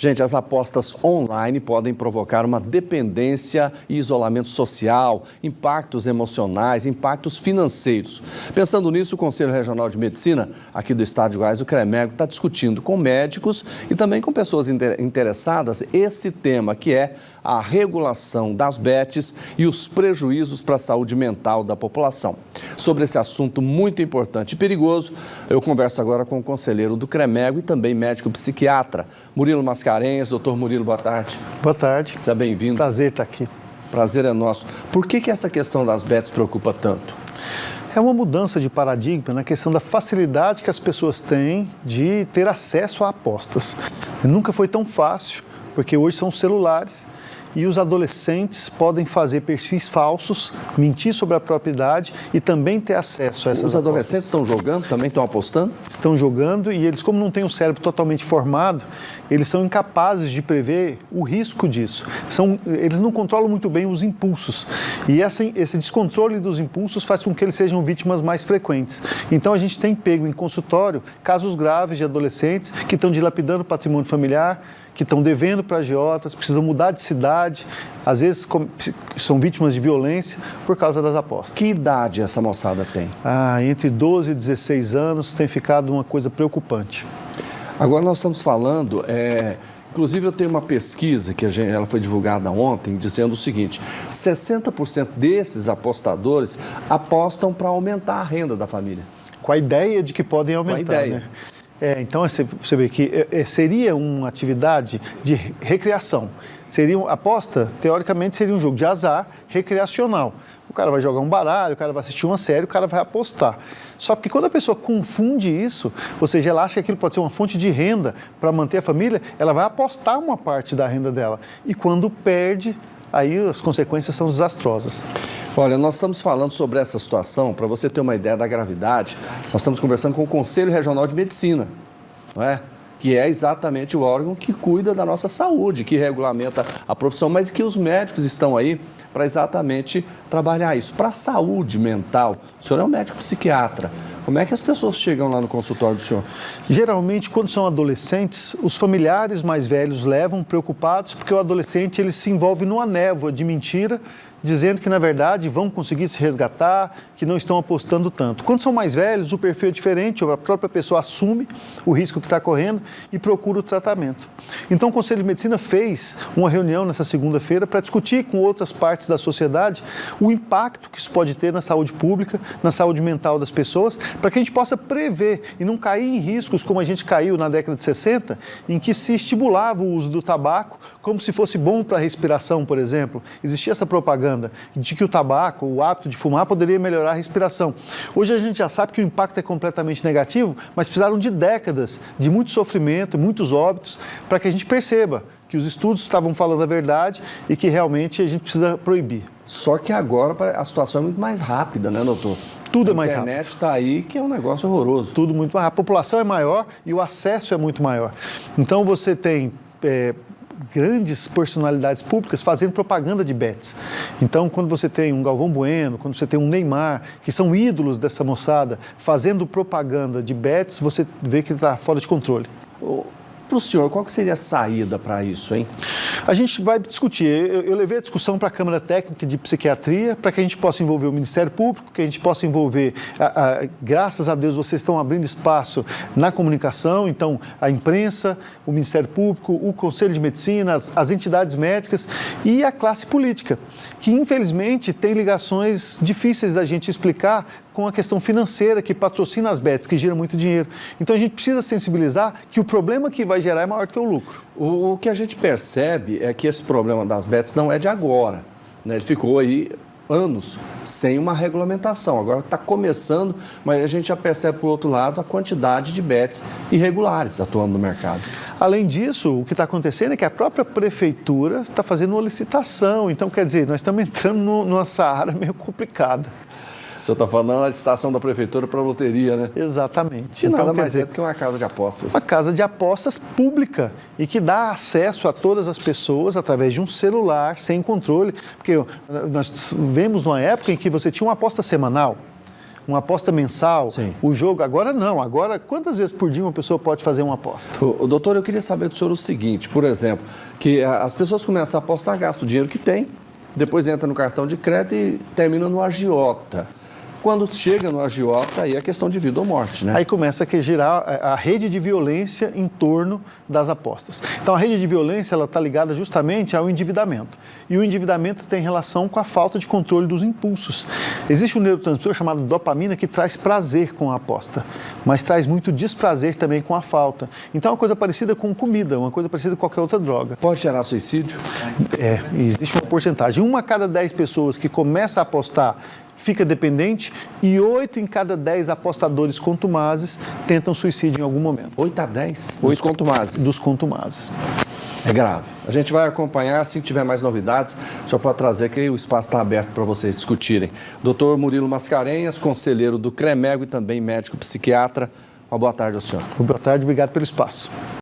Gente, as apostas online podem provocar uma dependência e isolamento social, impactos emocionais, impactos financeiros. Pensando nisso, o Conselho Regional de Medicina aqui do Estado de Goiás, o CREMEGO, está discutindo com médicos e também com pessoas interessadas esse tema, que é a regulação das bets e os prejuízos para a saúde mental da população. Sobre esse assunto muito importante e perigoso, eu converso agora com o conselheiro do CREMEGO e também médico psiquiatra, Murilo Mascarenhas. Doutor Murilo, boa tarde. Boa tarde. Seja bem-vindo. Prazer estar aqui. Prazer é nosso. Por que essa questão das bets preocupa tanto? É uma mudança de paradigma na questão da facilidade que as pessoas têm de ter acesso a apostas. Nunca foi tão fácil, porque hoje são celulares e os adolescentes podem fazer perfis falsos, mentir sobre a propriedade e também ter acesso a essas apostas. Os adolescentes estão jogando, também estão apostando? Estão jogando e eles, como não têm o cérebro totalmente formado, eles são incapazes de prever o risco disso. Eles não controlam muito bem os impulsos e esse descontrole dos impulsos faz com que eles sejam vítimas mais frequentes. Então a gente tem pego em consultório casos graves de adolescentes que estão dilapidando o patrimônio familiar, que estão devendo para agiotas, precisam mudar de cidade, às vezes são vítimas de violência por causa das apostas. Que idade essa moçada tem? Entre 12 e 16 anos tem ficado uma coisa preocupante. Agora nós estamos falando, inclusive eu tenho uma pesquisa que ela foi divulgada ontem, dizendo o seguinte: 60% desses apostadores apostam para aumentar a renda da família. Com a ideia de que podem aumentar, Com a ideia. Né? Então, você vê que seria uma atividade de recreação. Aposta, teoricamente, seria um jogo de azar recreacional. O cara vai jogar um baralho, o cara vai assistir uma série, o cara vai apostar. Só que quando a pessoa confunde isso, ou seja, ela acha que aquilo pode ser uma fonte de renda para manter a família, ela vai apostar uma parte da renda dela. E quando perde, aí as consequências são desastrosas. Olha, nós estamos falando sobre essa situação, para você ter uma ideia da gravidade, nós estamos conversando com o Conselho Regional de Medicina, não é? Que é exatamente o órgão que cuida da nossa saúde, que regulamenta a profissão, mas que os médicos estão aí para exatamente trabalhar isso. Para a saúde mental, o senhor é um médico psiquiatra, como é que as pessoas chegam lá no consultório do senhor? Geralmente, quando são adolescentes, os familiares mais velhos levam preocupados porque o adolescente ele se envolve numa névoa de mentira, dizendo que, na verdade, vão conseguir se resgatar, que não estão apostando tanto. Quando são mais velhos, o perfil é diferente, a própria pessoa assume o risco que está correndo e procura o tratamento. Então, o Conselho de Medicina fez uma reunião nessa segunda-feira para discutir com outras partes da sociedade o impacto que isso pode ter na saúde pública, na saúde mental das pessoas, para que a gente possa prever e não cair em riscos como a gente caiu na década de 60, em que se estimulava o uso do tabaco como se fosse bom para a respiração, por exemplo. Existia essa propaganda de que o tabaco, o hábito de fumar, poderia melhorar a respiração. Hoje a gente já sabe que o impacto é completamente negativo, mas precisaram de décadas, de muito sofrimento, muitos óbitos, para que a gente perceba que os estudos estavam falando a verdade e que realmente a gente precisa proibir. Só que agora a situação é muito mais rápida, né, doutor? Tudo é mais rápido. A internet está aí, que é um negócio horroroso. Tudo muito mais rápido. A população é maior e o acesso é muito maior. Então você tem grandes personalidades públicas fazendo propaganda de bets. Então, quando você tem um Galvão Bueno, quando você tem um Neymar, que são ídolos dessa moçada, fazendo propaganda de bets, você vê que está fora de controle. Para o senhor, qual que seria a saída para isso, hein? A gente vai discutir. Eu levei a discussão para a Câmara Técnica de Psiquiatria para que a gente possa envolver o Ministério Público, que a gente possa envolver, graças a Deus, vocês estão abrindo espaço na comunicação, então a imprensa, o Ministério Público, o Conselho de Medicina, as entidades médicas e a classe política, que infelizmente tem ligações difíceis da gente explicar com a questão financeira que patrocina as bets, que gira muito dinheiro. Então a gente precisa sensibilizar que o problema que vai gerar é maior do que o lucro. O que a gente percebe é que esse problema das bets não é de agora, né? Ele ficou aí anos sem uma regulamentação. Agora está começando, mas a gente já percebe, por outro lado, a quantidade de bets irregulares atuando no mercado. Além disso, o que está acontecendo é que a própria prefeitura está fazendo uma licitação. Então, quer dizer, nós estamos entrando numa seara meio complicada. O senhor está falando da licitação da prefeitura para a loteria, né? Exatamente. E nada mais é do que uma casa de apostas. Uma casa de apostas pública e que dá acesso a todas as pessoas através de um celular, sem controle. Porque nós vemos numa época em que você tinha uma aposta semanal. uma aposta mensal, Sim. o jogo. Agora não, agora quantas vezes por dia uma pessoa pode fazer uma aposta? Doutor, eu queria saber do senhor o seguinte, por exemplo, que as pessoas começam a apostar, gastam o dinheiro que tem, depois entra no cartão de crédito e termina no agiota. Quando chega no agiota, aí é questão de vida ou morte, né? Aí começa a girar a rede de violência em torno das apostas. Então, a rede de violência está ligada justamente ao endividamento. E o endividamento tem relação com a falta de controle dos impulsos. Existe um neurotransmissor chamado dopamina que traz prazer com a aposta, mas traz muito desprazer também com a falta. Então, é uma coisa parecida com comida, uma coisa parecida com qualquer outra droga. Pode gerar suicídio? Existe uma porcentagem. 1 a cada 10 pessoas que começa a apostar fica dependente e 8 em cada 10 apostadores contumazes tentam suicídio em algum momento. 8 a 10? Dos contumazes? Dos contumazes. É grave. A gente vai acompanhar, assim que tiver mais novidades, o senhor pode trazer que o espaço está aberto para vocês discutirem. Doutor Murilo Mascarenhas, conselheiro do CREMEGO e também médico psiquiatra. Uma boa tarde ao senhor. Boa tarde, obrigado pelo espaço.